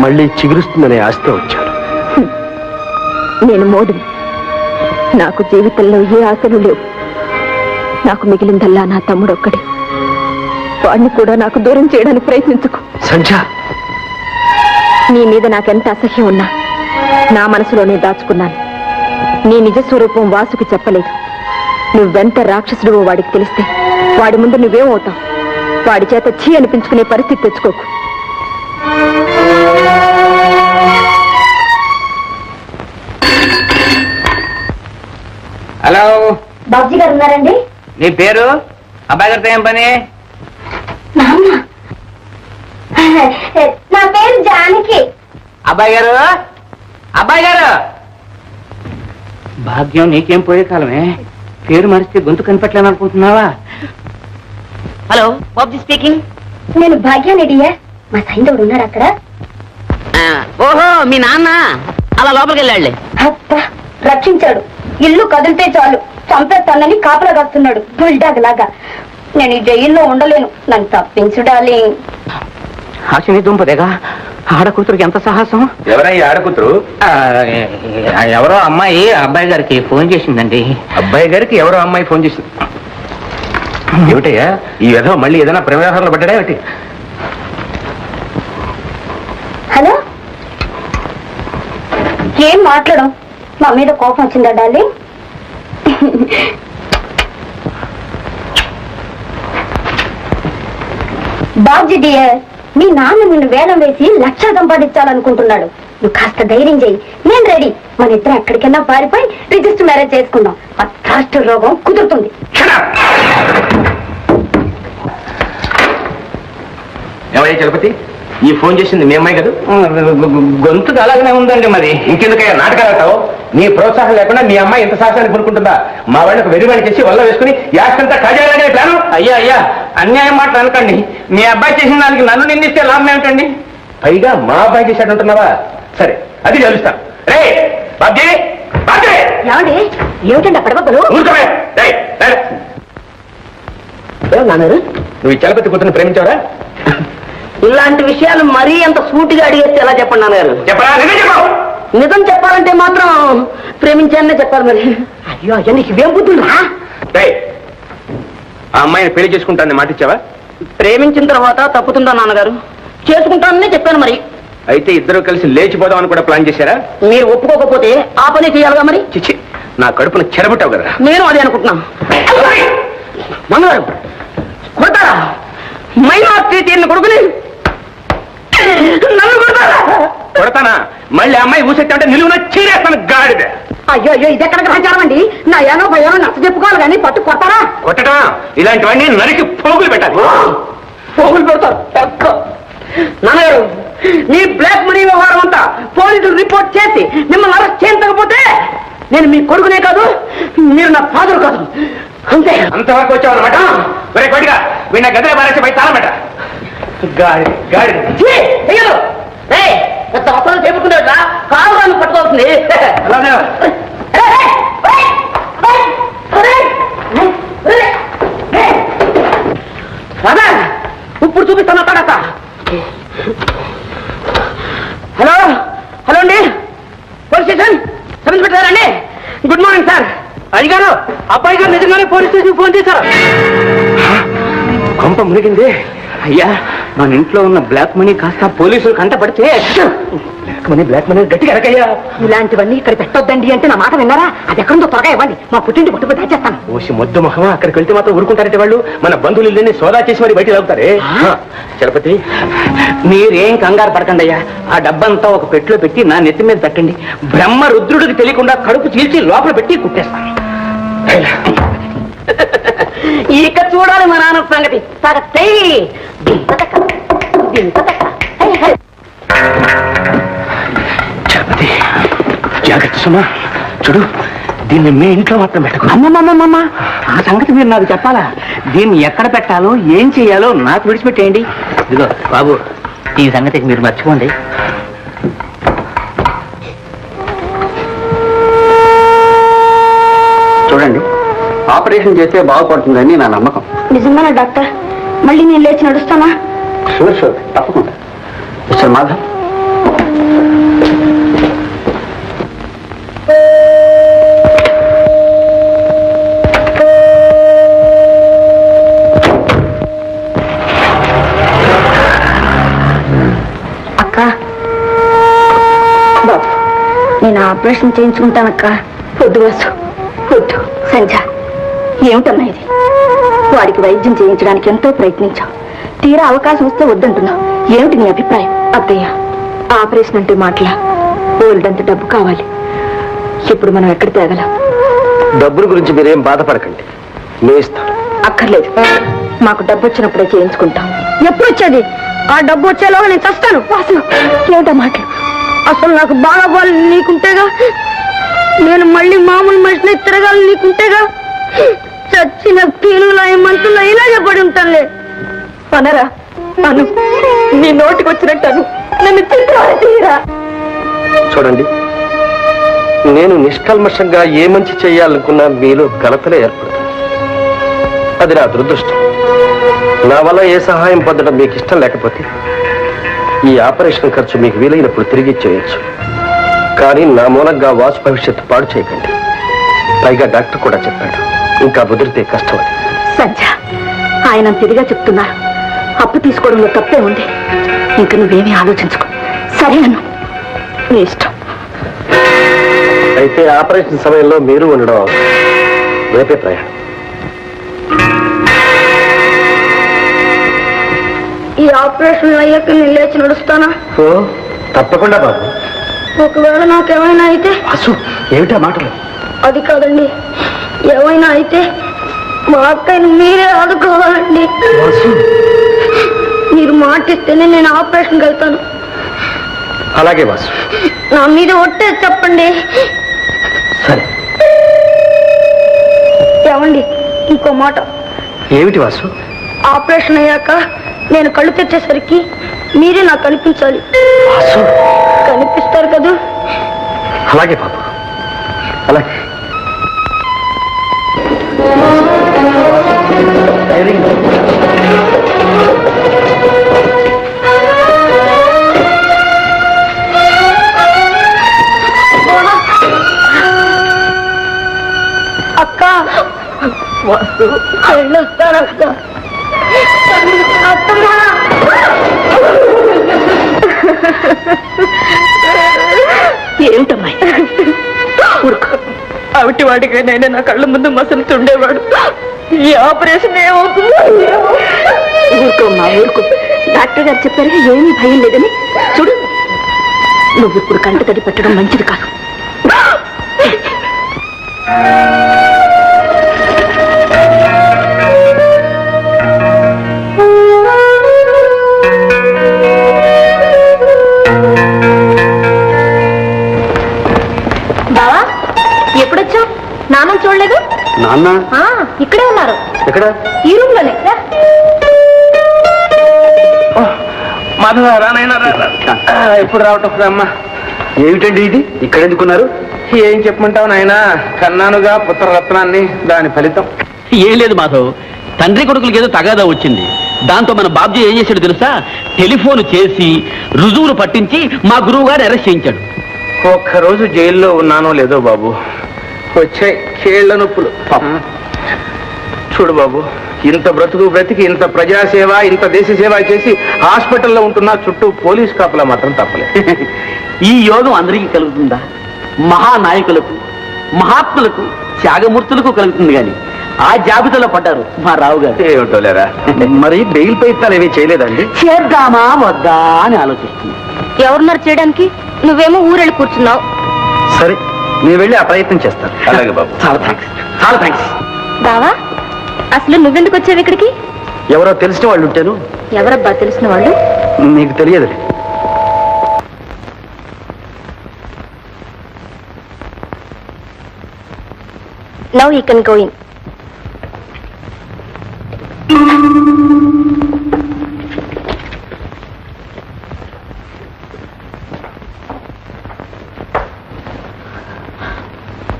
Speaker 1: మళ్ళీ చిగురుస్తుందనే ఆశతో వచ్చాను.
Speaker 2: నేను మోడుని. నాకు జీవితంలో ఏ ఆశలు లేవు. నాకు మిగిలిందల్లా నా తమ్ముడు ఒక్కడే. వాడిని కూడా నాకు దూరం చేయడానికి ప్రయత్నించుకో.
Speaker 1: సంధ్య,
Speaker 2: నీ మీద నాకెంత అసహ్యం ఉన్నా నా మనసులోనే దాచుకున్నాను. నీ నిజ స్వరూపం వాసుకి చెప్పలేదు. నువ్వెంత రాక్షసుడువో వాడికి తెలిస్తే వాడి ముందు నువ్వేమవుతావు? వాడి చేత ఛీ అనిపించుకునే పరిస్థితి తెచ్చుకోకు.
Speaker 1: హలో,
Speaker 3: బాబుజీ గారు ఉన్నారండి?
Speaker 1: నీ పేరు? అబ్బాయి గారితో ఏం పని?
Speaker 3: నా పేరు జానకి.
Speaker 1: అబ్బాయి గారు, అబ్బాయి గారు. భాగ్యం నీకేం పోయే కాలమే. పేరు మరిస్తే గొంతు కనిపెట్టలేను అనుకుంటున్నావా?
Speaker 2: Hello, Babuji speaking.
Speaker 3: నేను భాగ్యానిడియా. మా సైందవుడు ఉన్నాడు అక్కడ.
Speaker 2: ఓహో, మీ నాన్న అలా లోపలికి వెళ్ళాడులే.
Speaker 3: అబ్బా, రక్షించాడు. ఇల్లు కదిలితే చాలు చంపేస్తానని కాపలా కాస్తున్నాడు బుల్డాగ్ లాగా. నేను ఈ జైల్లో ఉండలేను, నన్ను తప్పించుడాలి.
Speaker 1: ఆశని దుంపదేగా. ఆడకూతురికి ఎంత సాహసం.
Speaker 4: ఎవరయ్యా ఆడకూతురు?
Speaker 1: ఎవరో అమ్మాయి అబ్బాయి గారికి ఫోన్ చేసిందండి.
Speaker 4: అబ్బాయి గారికి ఎవరో అమ్మాయి ఫోన్ చేసింది. ఏమిటయ్యా ఈ విధవ మళ్ళీ ఏదైనా ప్రమాదంలో పడ్డా ఏమిటి?
Speaker 3: హలో, ఏం మాట్లాడం? మా మీద కోపం వచ్చిందా డాలి? బాబ్జీ డియర్, మీ నాన్న నిన్ను వేలం వేసి 1,00,000 సంపాదించాలనుకుంటున్నాడు. నువ్వు కాస్త ధైర్యం చేయి, నేను రెడీ. మన ఇద్దరం ఎక్కడికైనా పారిపోయి రిజిస్టర్ మ్యారేజ్ చేసుకుందాం. ఆ రాష్ట్ర రోగం కుదురుతుంది.
Speaker 4: ఏమయ్యా చలపతి, ఈ ఫోన్ చేసింది మీ అమ్మాయి కదా?
Speaker 1: గొంతుకు అలాగనే ఉందండి. మరి
Speaker 4: ఇంకెందుకయ్యా నాటకాలు ఆడతావు? నీ ప్రోత్సాహం లేకుండా మీ అమ్మాయి ఎంత సాహసాన్ని కొనుక్కుంటుందా? మా వాళ్ళకి వెరివాడి చేసి వల్ల వేసుకుని యాస్తంతా కాజేయాలనే ప్లాను.
Speaker 1: అయ్యా అయ్యా, అన్యాయం మాట అనకండి. మీ అబ్బాయి చేసిన దానికి నన్ను నిందిస్తే లాభం ఏమిటండి?
Speaker 4: పైగా మా అబ్బాయి చేశాడంటున్నావా? సరే, అది తెలుస్తాను. రే బాబ్జీ, బాబ్జీ!
Speaker 3: ఏమండి, ఏమిటండి ఆ పడవలు?
Speaker 4: ఊరుకోవే. రేయ్, రేయ్. నువ్వు ఈ చలపతి కూతురు ప్రేమించావరా?
Speaker 2: ఇలాంటి విషయాలు మరీ అంత సూటిగా అడిగేస్తే ఎలా చెప్పండి నాన్నగారు?
Speaker 4: చెప్పరా? నిజం చెప్పు.
Speaker 2: నిజం చెప్పాలంటే మాత్రం ప్రేమించాననే చెప్పాలి. మరి
Speaker 3: అయ్యో అయ్యో, నీకు ఇవేం బుద్ధులురా?
Speaker 4: రేయ్, ఆ అమ్మాయిని పెళ్లి చేసుకుంటానని మాట ఇచ్చావా?
Speaker 2: ప్రేమించిన తర్వాత తప్పుతుందా నాన్నగారు? చేసుకుంటానని చెప్పాను. మరి
Speaker 4: అయితే ఇద్దరు కలిసి లేచిపోదామని కూడా ప్లాన్ చేశారా?
Speaker 2: మీరు ఒప్పుకోకపోతే ఆ పని చేయాలిగా. మరి
Speaker 4: చిచ్చి, నా కడుపును చెరబుట్టావు కదా.
Speaker 2: నేను అదే అనుకుంటున్నాను. మంగళవారం కొడతారా? మైనార్టీ తీరిన కొడుకుని నన్ను కొడతారా?
Speaker 4: కొడతానా? మళ్ళీ అమ్మాయి ఊసెత్తా నిలువున చీరేస్తాను గాడిద.
Speaker 3: అయ్యో అయ్యో, ఇది ఎక్కడ గ్రహచారం అండి? నా ఏనో భయానో నచ్చ చెప్పుకోవాలి కానీ పట్టు కొట్టారా?
Speaker 4: కొట్టడా? ఇలాంటివన్నీ నరికి పోగులు పెట్టాలి.
Speaker 2: పోగులు పెడతారు. నాన్నగారు, మీ బ్లాక్ మనీ వ్యవహారం అంతా పోలీసులు రిపోర్ట్ చేసి మిమ్మల్ని అరెస్ట్ చేయించకపోతే నేను మీ కొడుకునే కాదు, మీరు నా ఫాదర్ కాదు. అంతే.
Speaker 4: అంతవరకు వచ్చావన్నమాట. మరే కొడిగా వీళ్ళ గదిలో మారేసి బయట తాళమట. గాడి గాడి
Speaker 2: పెద్ద అవసరం చెప్పుకునేట్లా కావాలని పట్టుకోవాల్సింది.
Speaker 4: అలాగే
Speaker 2: ఇప్పుడు చూపిస్తాను తర్వాత. హలో హలో అండి, పోలీస్ స్టేషన్ సబ్ ఇన్స్పెక్టర్ అండి. Good morning sir. అడిగారు అబ్బాయి గారు నిజంగానే పోలీస్ స్టేషన్ ఫోన్ చేశారు.
Speaker 1: కొంప మునిగింది. అయ్యా, మన ఇంట్లో ఉన్న బ్లాక్ మనీ కాస్త పోలీసులు కంట పడితే బ్లాక్ మనీ గట్టిగా అరకయ్యా.
Speaker 3: ఇలాంటివన్నీ ఇక్కడ పెట్టొద్దండి అంటే నా మాట విన్నారా? అది ఎక్కడుందో త్వరగా ఇవ్వండి, మా పుట్టింటి పుట్టుకు దాచేస్తాను.
Speaker 4: ఓసి మొద్దు మొహమా, అక్కడికి వెళ్తే మాత్రం ఊరుకుంటారంటే వాళ్ళు మన బంధువులు ఇల్లని సోదా చేసి మరి బయట లాగుతారే. చలపతి,
Speaker 1: మీరేం కంగారు పడకండి అయ్యా. ఆ డబ్బంతా ఒక పెట్టిలో పెట్టి నా నెత్తి మీద పెట్టండి. బ్రహ్మ రుద్రుడికి తెలియకుండా కడుపు చీల్చి లోపల పెట్టి కుట్టేస్తాను.
Speaker 2: ఇక చూడాలి మా నాన్న సంగతి.
Speaker 1: చలపతి, జాగ్రత్త సుమా. చూడు, దీన్ని మీ ఇంట్లో మాత్రం పెట్టకు.
Speaker 2: అమ్మమ్మమ్మమ్మ,
Speaker 1: ఆ సంగతి మీరు నాకు చెప్పాలా? దీన్ని ఎక్కడ పెట్టాలో ఏం చేయాలో నాకు విడిచిపెట్టేయండి. ఇదిగో బాబు, ఈ సంగతి మీరు మర్చిపోండి.
Speaker 4: చూడండి, ఆపరేషన్ చేస్తే బాగుపడుతుందని నా నమ్మకం.
Speaker 3: నిజంగానా డాక్టర్? మళ్ళీ నేను లేచి నడుస్తానా?
Speaker 4: షూర్ షూర్, తప్పకుండా. మిస్టర్ మాధవ్,
Speaker 2: నేను ఆపరేషన్ చేయించుకుంటానక్క. వద్దు వాసు, వద్దు. సంధ్య, ఏమిటన్నా ఇది? వాడికి వైద్యం చేయించడానికి ఎంతో ప్రయత్నించావు, తీరా అవకాశం వస్తే వద్దంటున్నావు. ఏమిటి నీ అభిప్రాయం? అత్తయ్య, ఆపరేషన్ అంటే మాటలా? ఓల్డంత డబ్బు కావాలి. ఇప్పుడు మనం ఎక్కడ తేగలం?
Speaker 1: డబ్బుల గురించి మీరేం బాధపడకండి, నేను ఇస్తాను.
Speaker 2: అక్కర్లేదు, మాకు డబ్బు వచ్చినప్పుడే చేయించుకుంటాం. ఎప్పుడు వచ్చేది? ఆ డబ్బు వచ్చేలోగా నేను చస్తాను. వాసు, ఏమిటా మాటలు? అసలు నాకు బాగా నీకుంటేగా, నేను మళ్ళీ మామూలు మనిషిని తిరగాలి నీకుంటేగా. చచ్చిన పీనులా మంతుల్లో ఇలాగే పడి ఉంటానులే. అనరా అను, నీ నోటికి వచ్చినట్టు నన్ను తీరా.
Speaker 1: చూడండి, నేను నిష్కల్మషంగా ఏ మంచి చేయాలనుకున్నా మీలో గలతలే ఏర్పడుతుంది. అది నా దురదృష్టం. నా వల్ల ఏ సహాయం పొందడం మీకు ఇష్టం లేకపోతే ఈ ఆపరేషన్ ఖర్చు మీకు వీలైనప్పుడు తిరిగి చేయొచ్చు. కానీ నా మూలంగా వాసు భవిష్యత్తు పాడు చేయకండి. పైగా డాక్టర్ కూడా చెప్పాడు, ఇంకా ముదిరితే కష్టం అని.
Speaker 2: సంధ్య, ఆయన తిరిగా చెప్తున్నారు. అప్పు తీసుకోవడంలో తప్పే ఉంది. ఇంక నువ్వేమీ ఆలోచించుకో. సరే అను, నీ ఇష్టం.
Speaker 1: అయితే ఆపరేషన్ సమయంలో మీరు ఉండడం అవసరం. రేపే ప్రయాణం.
Speaker 2: ఈ ఆపరేషన్ అయ్యాక నేను లేచి నడుస్తానా?
Speaker 1: ఓ, తప్పకుండా బాబు.
Speaker 2: ఒకవేళ నాకేమైనా అయితే?
Speaker 1: అసు, ఏమిటా మాటలు?
Speaker 2: అది కాదండి, ఏమైనా అయితే మా అక్కని మీరే ఆదుకోవాలండి. మీరు మాటిస్తేనే నేను ఆపరేషన్కి వెళ్తాను.
Speaker 1: అలాగే వాసు.
Speaker 2: నా మీద ఒట్టే చెప్పండి.
Speaker 1: సరే.
Speaker 2: ఏమండి, ఇంకో మాట.
Speaker 1: ఏమిటి వాసు?
Speaker 2: ఆపరేషన్ అయ్యాక నేను కళ్ళు తెచ్చేసరికి మీరే నాకు కనిపించాలి.
Speaker 1: వాసు,
Speaker 2: కనిపిస్తారు కదా?
Speaker 1: అలాగే బాబు, అలాగే.
Speaker 2: అక్క, వాసు, వెళ్ళొస్తానక్క. ఏమిటమ్మాయి? అవిటి వాడికైనా నా కళ్ళ ముందు మసలుతుండేవాడు. ఈ ఆపరేషన్ ఏమవుతుందో. ఊరుకోమ్మా, ఊరుకో. డాక్టర్ గారు చెప్పారు ఏమీ భయం లేదని. చూడు, నువ్వు ఇప్పుడు కంట తడి పెట్టడం మంచిది కాదు. బావా, ఎప్పుడొచ్చావు? నాన్న చూడలేదు?
Speaker 1: నాన్న
Speaker 2: ఇక్కడే ఉన్నారు.
Speaker 1: ఎక్కడ?
Speaker 2: ఈ రూమ్ లోనే.
Speaker 4: ఎప్పుడు రావటం అమ్మా?
Speaker 1: ఏమిటండి ఇది? ఇక్కడ ఎందుకున్నారు?
Speaker 4: ఏం చెప్పమంటావు నాయనా, కన్నానుగా పుత్రరత్నాన్ని, దాని ఫలితం.
Speaker 5: ఏం లేదు మాధవ్, తండ్రి కొడుకులకి ఏదో తగాదా వచ్చింది. దాంతో మన బాబ్జీ ఏం చేశాడు తెలుసా? టెలిఫోన్ చేసి రుజువులు పట్టించి మా గురువు గారు అరెస్ట్ చేయించాడు.
Speaker 4: ఒక్కరోజు జైల్లో ఉన్నానో లేదో బాబు, వచ్చే కీళ్ల నొప్పులు. చూడు బాబు, ఇంత బ్రతికి ఇంత ప్రజాసేవ, ఇంత దేశ సేవ చేసి హాస్పిటల్లో ఉంటున్నా చుట్టూ పోలీస్ కాపులా మాత్రం తప్పలేదు.
Speaker 5: ఈ యోగం అందరికీ కలుగుతుందా? మహానాయకులకు, మహాత్ములకు, త్యాగమూర్తులకు కలుగుతుంది కానీ ఆ జాబితాలో పడ్డారు మా రావు గారు.
Speaker 4: ఏమిటో లేరా.
Speaker 1: మరి బెయిల్ ప్రయత్నాలు ఏమీ చేయలేదండి?
Speaker 5: చేద్దామా వద్దా అని ఆలోచిస్తుంది.
Speaker 2: ఎవరున్నారు చేయడానికి? నువ్వేమో ఊరెళ్ళి కూర్చున్నావు.
Speaker 1: సరే, నేను వెళ్ళి ఆ ప్రయత్నం చేస్తాను.
Speaker 4: అలాగే బాబు.
Speaker 5: చాలా థ్యాంక్స్, చాలా థ్యాంక్స్.
Speaker 2: బావా, అసలు నువ్వెందుకు వచ్చావు ఇక్కడికి?
Speaker 1: ఎవరో తెలిసిన వాళ్ళు ఉంటేను.
Speaker 2: ఎవరబ్బా తెలిసిన వాళ్ళు?
Speaker 1: నీకు తెలియదులే.
Speaker 2: Now you can go in.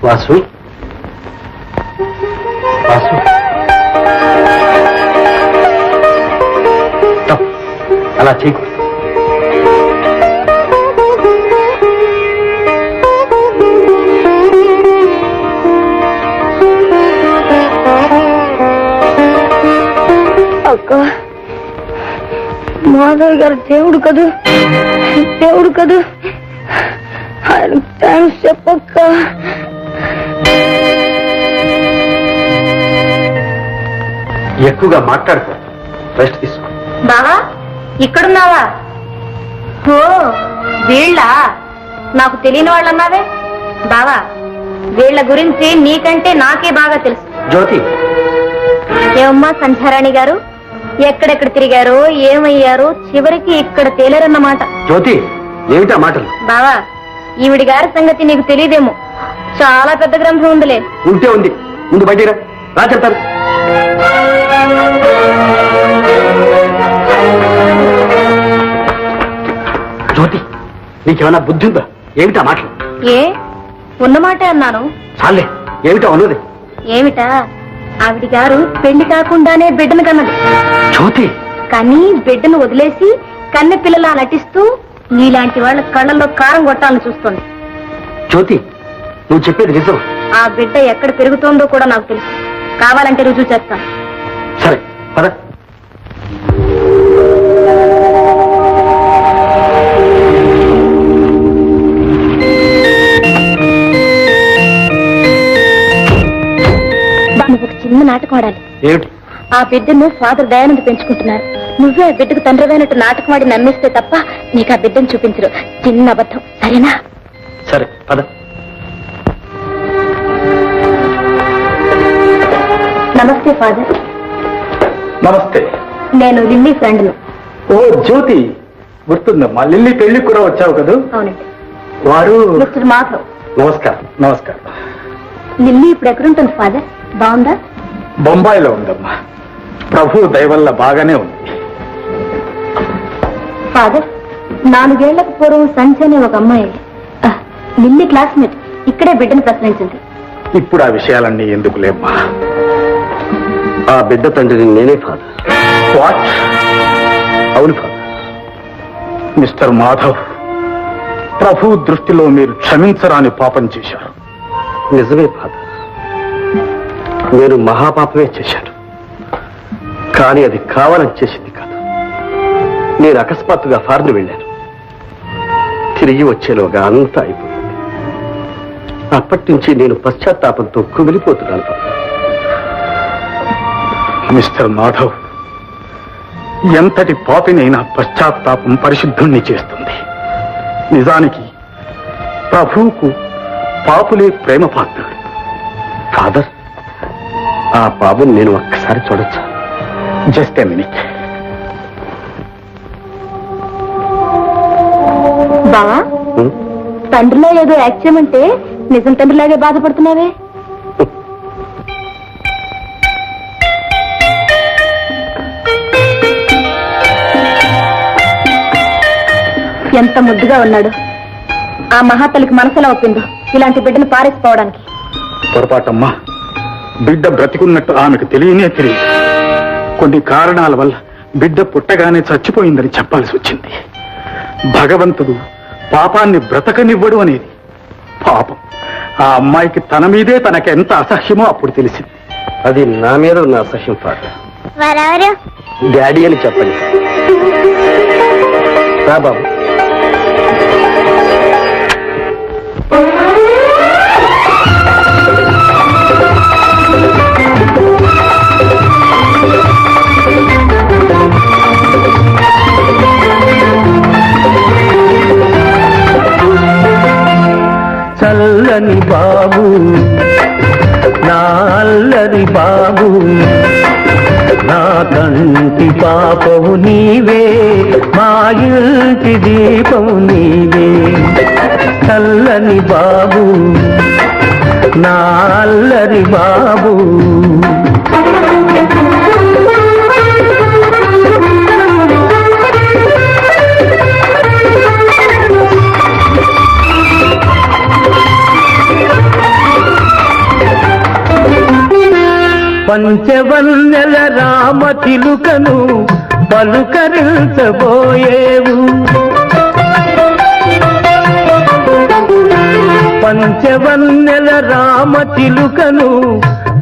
Speaker 1: Vasu, Vasu, అలా చేయకు.
Speaker 2: అక్క, మాధవ్ గారు దేవుడు కదూ, దేవుడు కదూ.
Speaker 3: ఆయనకు థ్యాంక్స్ చెప్పక్క.
Speaker 1: ఎక్కువగా మాట్లాడుకో, రెస్ట్ తీసుకో.
Speaker 3: బావా ఇక్కడున్నావా? ఓ వీళ్ళ నాకు తెలియని వాళ్ళు అన్నావే. బావా వీళ్ళ గురించి నీకంటే నాకే బాగా తెలుసు.
Speaker 1: జ్యోతి,
Speaker 3: ఏమమ్మా సంధ్యారాణి గారు, ఎక్కడెక్కడ తిరిగారో ఏమయ్యారో చివరికి ఇక్కడ తేలేరన్నమాట.
Speaker 1: జ్యోతి, ఏమిటా మాటలు?
Speaker 3: బావా ఈవిడి గారి సంగతి నీకు తెలియదేమో, చాలా పెద్ద గ్రంథం ఉందిలే.
Speaker 1: ఉంటే ఉంది, ముందు బయటిరా, రా చెప్తారు. జ్యోతి, నీకేమైనా బుద్ధి ఉందా? ఏమిటా మాటలు?
Speaker 3: ఏ ఉన్నమాటే అన్నాను.
Speaker 1: చాలే, ఏమిటా ఉన్నది?
Speaker 3: ఏమిటా? ఆవిడి గారు పెళ్లి కాకుండానే బిడ్డను కన్నది.
Speaker 1: జ్యోతి,
Speaker 3: కానీ బిడ్డను వదిలేసి కన్నె పిల్లలా నటిస్తూ నీలాంటి వాళ్ళ కళ్ళల్లో కారం కొట్టాలని చూస్తుంది.
Speaker 1: జ్యోతి, నువ్వు చెప్పేది నిజం?
Speaker 3: ఆ బిడ్డ ఎక్కడ పెరుగుతోందో కూడా నాకు తెలుసు. కావాలంటే రుజువు చేస్తాను.
Speaker 1: సరే పద.
Speaker 3: నువ్వు ఒక చిన్న నాటకం ఆడాలి.
Speaker 1: ఏమిటి?
Speaker 3: ఆ బిడ్డను ఫాదర్ దయానంద్ పెంచుకుంటున్నారు. నువ్వే ఆ బిడ్డకు తండ్రివైనట్టు నాటకం ఆడి నమ్మిస్తే తప్ప నీకు ఆ బిడ్డను చూపించరు. చిన్న అబద్ధం, సరేనా?
Speaker 1: సరే పద.
Speaker 3: నమస్తే ఫాదర్.
Speaker 1: నమస్తే.
Speaker 3: నేను లిల్లీ ఫ్రెండ్ను.
Speaker 1: ఓ జ్యోతి, గుర్తుందమ్మా, లిల్లీ పెళ్లికి కూడా వచ్చావు కదా?
Speaker 3: అవునండి.
Speaker 1: వారు
Speaker 3: మిస్టర్ మాధవ్.
Speaker 1: నమస్కారం. నమస్కారం.
Speaker 3: లిల్లీ ఇప్పుడు ఎక్కడుంటుంది ఫాదర్? బాగుందా?
Speaker 1: బొంబాయిలో ఉందమ్మా. ప్రభు దయ వల్ల బాగానే ఉంది.
Speaker 3: ఫాదర్ 4 ఏళ్లకు పూర్వం సంధ్య అనే ఒక అమ్మాయి లిల్లీ క్లాస్మేట్ ఇక్కడే బిడ్డను ప్రశ్నించింది.
Speaker 1: ఇప్పుడు ఆ విషయాలన్నీ ఎందుకు లేమ్మా. ఆ బిడ్డ తండ్రిని నేనే ఫాదర్. వాట్? అవును ఫాదర్. మిస్టర్ మాధవ్, ప్రభు దృష్టిలో మీరు క్షమించరాని పాపం చేశారు. నిజమే ఫాదర్, నేను మహాపాపమే చేశాను. కానీ అది కావాలని చేసింది కాదు. నేను అకస్మాత్తుగా ఫారెన్ వెళ్ళాను. తిరిగి వచ్చేలోగా అంతా అయిపోయింది. అప్పటి నుంచి నేను పశ్చాత్తాపంతో కుమిలిపోతున్నాను ఫాదర్. మిస్టర్ మాధవ్, ఎంతటి పాపినైనా పశ్చాత్తాపం పరిశుద్ధుణ్ణి చేస్తుంది. నిజానికి ప్రభువుకు పాపులే ప్రేమ పాత్రుడు. ఫాదర్, ఆ బాబుని నేను ఒక్కసారి చూడొచ్చా? Just a minute.
Speaker 3: బావా తండ్రిలో ఏదో యాక్ట్ చేయమంటే నిజం తండ్రిలాగే బాధపడుతున్నావే. ఎంత ముద్దుగా ఉన్నాడు. ఆ మహాతల్లికి మనసులో ఒప్పిందో ఇలాంటి బిడ్డను పారేసిపోవడానికి.
Speaker 1: పొరపాటమ్మా, బిడ్డ బ్రతికున్నట్టు ఆమెకు తెలియనే తెలియదు. కొన్ని కారణాల వల్ల బిడ్డ పుట్టగానే చచ్చిపోయిందని చెప్పాల్సి వచ్చింది. భగవంతుడు పాపాన్ని బ్రతకనివ్వడు అనేది. పాపం, ఆ అమ్మాయికి తన మీదే తనకెంత అసహ్యమో అప్పుడు తెలిసింది. అది నా మీద ఉన్న అసహ్యం ఫాదర్. డాడీ అని చెప్పండి. రా బాబు.
Speaker 6: చల్లని బాబు, నా అల్లరి బాబు, నా కంటి పాపవు నీవే, మా ఇంటి దీపము నీవే. చల్లని బాబు, నా అల్లరి బాబు. పంచవన్నెల రామ చిలుకను పలుకరించబోయేవు. పంచవన్నెల రామ చిలుకను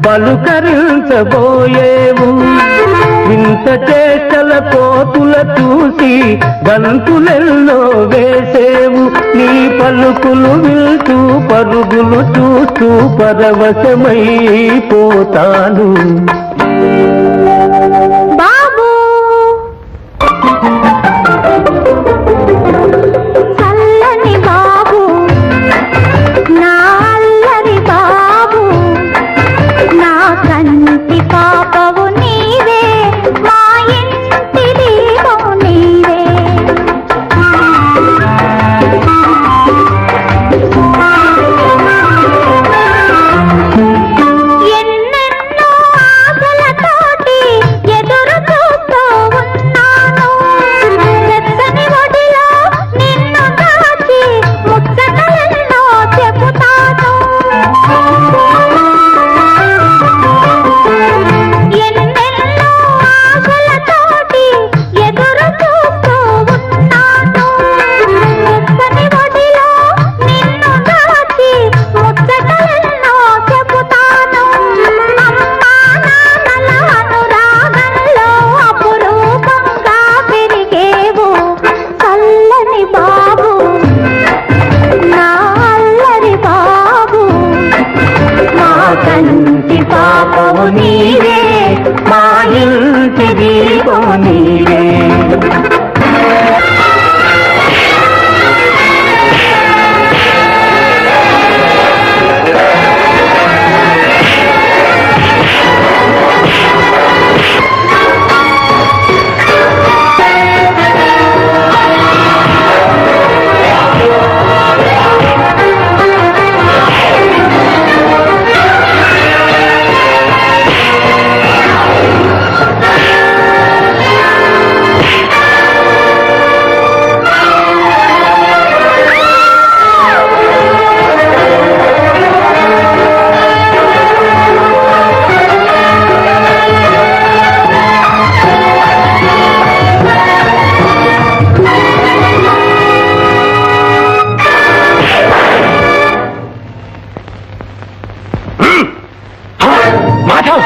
Speaker 6: పలుకరించబోయేవు. వింత చేష్టల కోతుల చూసి గంతులెల్లో వేసేవు నీ పలుకులు విల్తూ పరుగులు చూస్తూ పరవశమైపోతాను
Speaker 2: బాబు చల్లని బాబు నా అల్లరి బాబు నా కంటి పాపవు నీవే మా ఇంటి దీపం నీవే ఎన్నెన్నో ఆశలతోటి ఎదురు చూస్తూ ఉన్నాను వెచ్చని ఒడిలో నిన్ను దాచి ముచ్చటలెన్నో చెబుతాను ఎన్నెన్నో ఆశలతోటి ఎదురు చూస్తూ ఉన్నాను వెచ్చని ఒడిలో నిన్ను దాచి ముచ్చటలెన్నో చెబుతాను అమ్మా నాన్నల అనురాగంలో అపురూపంగా పెరిగేవు చల్లని బాబు నా అల్లరి బాబు మా కంటి పాపవు నీవే మా ఇంటి దీపం నీవే
Speaker 4: మాధవ్,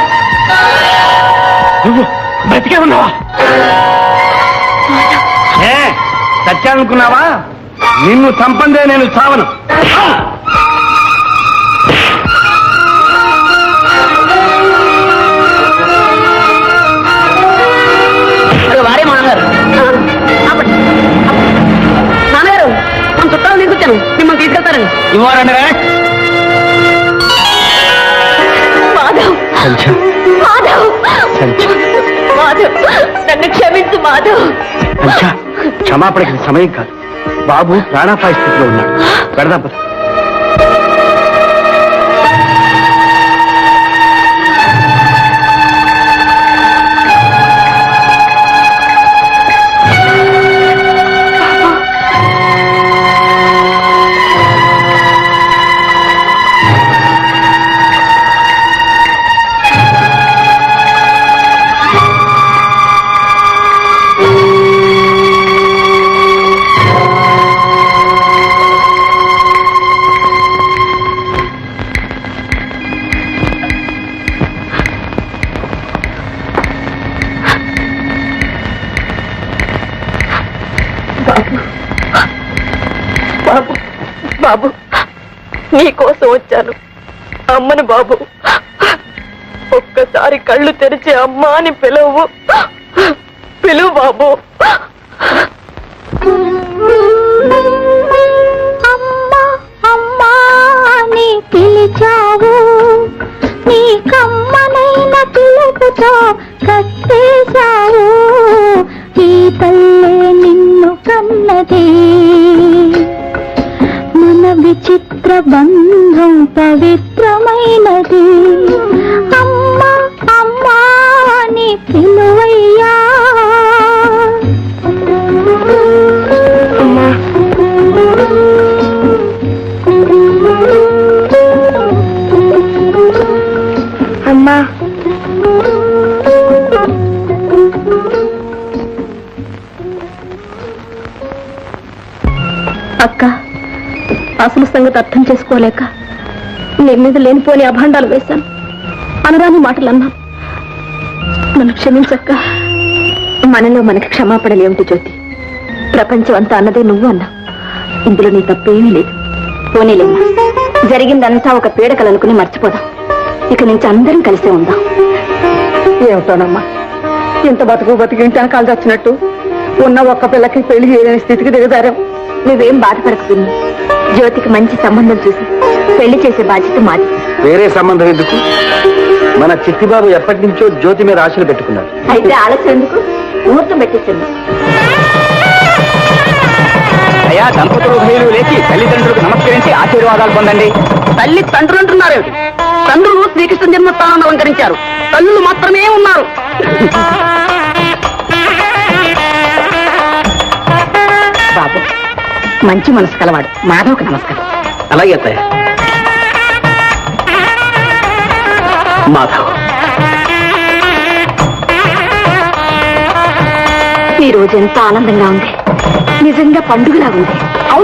Speaker 4: నువ్వు బ్రతికే ఉన్నావా?
Speaker 1: సత్యానుకున్నావా? నిన్ను చంపందే నేను చావను.
Speaker 3: వారే మామగారు నాన్నగారు మన చుట్టాలు తీసుకొచ్చాను మిమ్మల్ని తీసుకెళ్తారండి
Speaker 1: ఇవ్వాలంటే
Speaker 2: మాధవ్ మాధవ్ మాధవ్ నన్ను క్షమించు మాధవ్
Speaker 1: క్షమాపణకి సమయం కాదు. బాబు ప్రాణాపాయ స్థితిలో ఉన్నాడు. పెడదాం పద.
Speaker 2: బాబు బాబు నీకోసం వచ్చాను. అమ్మను బాబు, ఒక్కసారి కళ్ళు తెరిచి అమ్మా అని పిలువు బాబు. అమ్మా అమ్మా అని పిలిచావు, నీ కమ్మనైన పిలుపుతో కట్టేశావు. ఈ తల్లే నిన్ను కన్నది, మన విచిత్ర బంధం పవిత్రమైనది. అమ్మా అమ్మా అని పిలువయ్యా. అమ్మా అక్క, అసలు సంగతి అర్థం చేసుకోలేక నీ మీద లేనిపోని అభాండాలు వేశాను, అనరాని మాటలు అన్నాను. నన్ను క్షమించక్క. మనలో మనకి క్షమాపణలు ఏమిటి జ్యోతి? ప్రపంచం అంతా అన్నదే నువ్వు అన్నా. ఇందులో నీ తప్పేమీ లేదు. పోనీలేమ్మా, జరిగిందంతా ఒక పీడకలనుకుని మర్చిపోదాం. ఇక నుంచి అందరం కలిసే ఉందాం.
Speaker 3: ఏమిటోనమ్మా, ఇంత బతికి ఇంటి వెనకాల చచ్చినట్టు ఉన్న ఒక్క పిల్లకి పెళ్లి చేయలేని స్థితికి దిగజారాం.
Speaker 2: నువ్వేం బాధపడకు పిన్ని. జ్యోతికి మంచి సంబంధం చూసి పెళ్లి చేసే బాధ్యత మాది.
Speaker 1: వేరే సంబంధం ఎందుకు? మన చిట్టిబాబు ఎప్పటి నుంచో జ్యోతి మీద ఆశలు పెట్టుకున్నాడు.
Speaker 2: అయితే ఆలస్యం ఎందుకు? ముహూర్తం పెట్టించండి.
Speaker 5: అయ్యా, దంపతులు ఉభయులు లేచి తల్లిదండ్రులకు నమస్కరించి ఆశీర్వాదాలు పొందండి.
Speaker 2: తల్లి తండ్రులు అంటున్నారు. తండ్రులు శ్రీకృష్ణ జన్మస్థానాన్ని అలంకరించారు, తల్లులు మాత్రమే ఉన్నారు. బాబు మంచి మనసు కలవాడు. మాధవ్కి నమస్కారం.
Speaker 5: అలాగే అత్తయ్య. మాధవ్,
Speaker 2: ఈ రోజు ఎంత ఆనందంగా ఉంది. నిజంగా పండుగలా ఉంది.